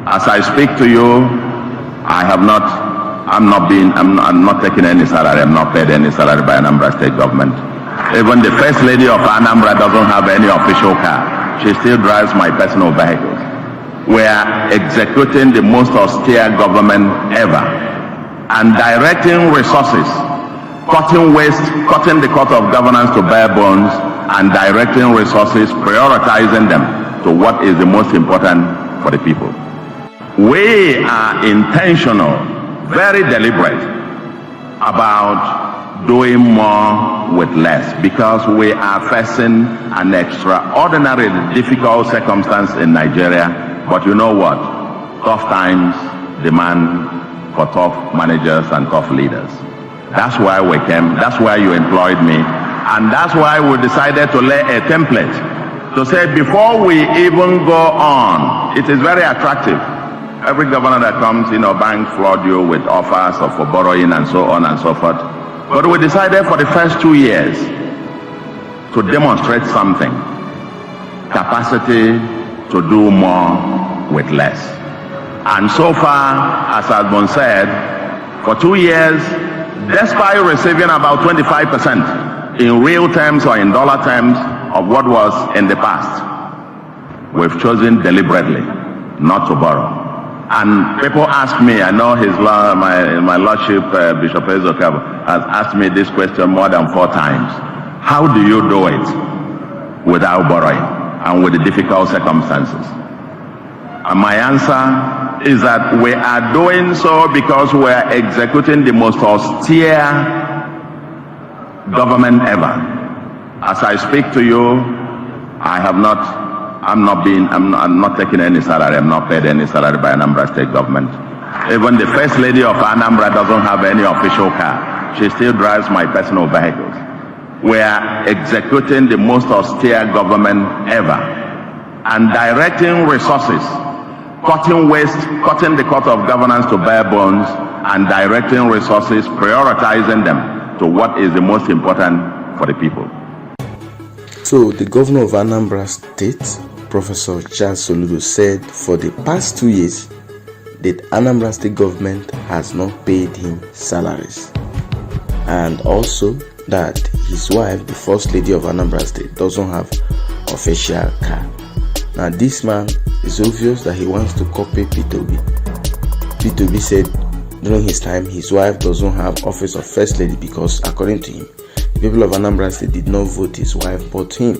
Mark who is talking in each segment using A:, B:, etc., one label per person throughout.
A: As I speak to you, I'm not taking any salary. I'm not paid any salary by Anambra State Government. Even the First Lady of Anambra doesn't have any official car. She still drives my personal vehicles. We are executing the most austere government ever and directing resources, cutting waste, cutting the cost of governance to bare bones, and directing resources, prioritizing them to what is the most important for the people. We are intentional, very deliberate about doing more with less because we are facing an extraordinarily difficult circumstance in Nigeria. But you know what? Tough times demand for tough managers and tough leaders. That's why we came, that's why you employed me, and that's why we decided to lay a template to say before we even go on, it is very attractive. Every governor that comes, banks flood you with offers for borrowing and so on and so forth. But we decided for the first 2 years to demonstrate something, capacity to do more with less. And so far, as has been said, for 2 years, despite receiving about 25% in real terms or in dollar terms of what was in the past, we've chosen deliberately not to borrow. And people ask me, I know my Lordship, Bishop Ezokab, has asked me this question more than 4 times. How do you do it without borrowing and with the difficult circumstances? And my answer is that we are doing so because we are executing the most austere government ever. As I speak to you, I'm not taking any salary. I'm not paid any salary by Anambra State Government. Even the First Lady of Anambra doesn't have any official car. She still drives my personal vehicles. We are executing the most austere government ever and directing resources, cutting waste, cutting the cost of governance to bare bones, and directing resources, prioritizing them to what is the most important for the people.
B: So the governor of Anambra State, Professor Charles SOLUDO, said for the past 2 years that Anambra State Government has not paid him salaries, and also that his wife, the First Lady of Anambra State, doesn't have official car. Now this man, is obvious that he wants to copy Peter Bawo. Peter Bawo said during his time his wife doesn't have office of First Lady because, according to him, the people of Anambra State did not vote his wife but him.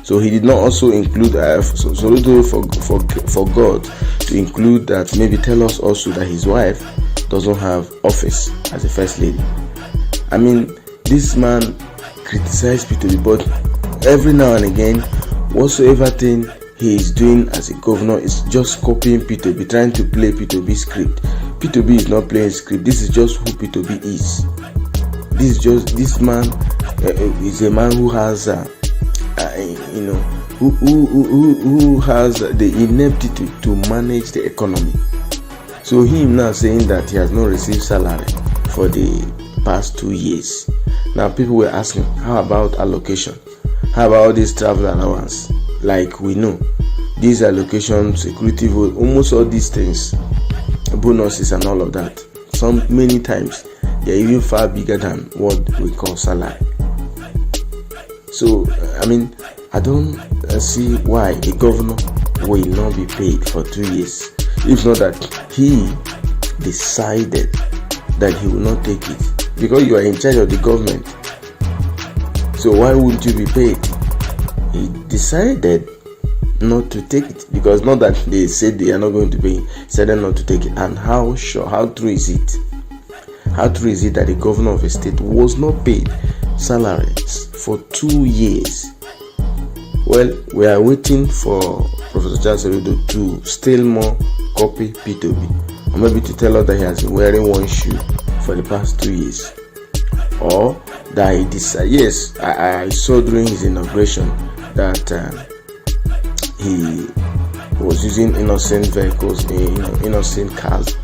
B: So he did not also include SOLUDO for God to include that, maybe tell us also that his wife doesn't have office as a First Lady. I mean, this man criticized Peter Bawo, but every now and again, whatsoever thing he is doing as a governor is just copying Peter Bawo, trying to play Peter Bawo's script. Peter Bawo is not playing script. This is just who Peter Bawo is. This man is a man who has who has the ineptitude to manage the economy. So him now saying that he has not received salary for the past 2 years. Now people were asking, how about allocation? How about this travel allowance? Like we know, these allocations, security vote, almost all these things, bonuses and all of that, many times they're even far bigger than what we call salary. So I mean, I don't see why a governor will not be paid for 2 years, if not that he decided that he will not take it, because you are in charge of the government. So why wouldn't you be paid? He decided not to take it, because not that they said they are not going to pay, he said not to take it. And how true is it? How true is it that the governor of a state was not paid salaries for 2 years? Well, we are waiting for Professor Charles SOLUDO to still more copy Peter Bawo, or maybe to tell us that he has been wearing one shoe for the past 2 years, or that he decided. Yes, I saw during his inauguration that he was using innocent vehicles, innocent cars.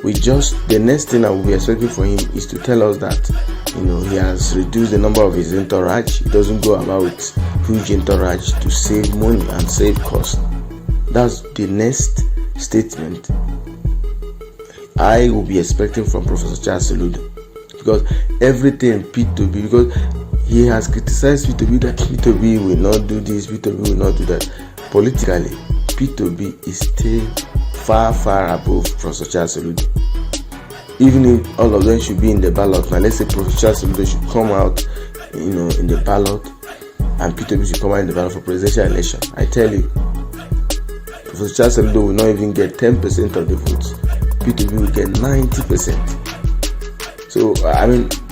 B: The next thing I will be expecting for him is to tell us that he has reduced the number of his entourage. He doesn't go about with huge entourage to save money and save cost. That's the next statement I will be expecting from Professor Charles SOLUDO, because everything P2B, because he has criticized P2B that P2B will not do this, P2B will not do that. Politically, P2B is still far above Professor Charles SOLUDO. Even if all of them should be in the ballot, now let's say Professor Charles SOLUDO should come out, in the ballot, and P2B should come out in the ballot for presidential election. I tell you, Professor Charles SOLUDO will not even get 10% of the votes. P2B will get 90%. So,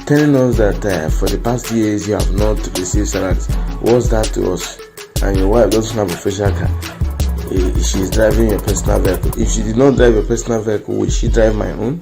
B: telling us that for the past years you have not received salaries, what's that to us? And your wife doesn't have a official car. She's driving your personal vehicle. If she did not drive your personal vehicle, would she drive my own?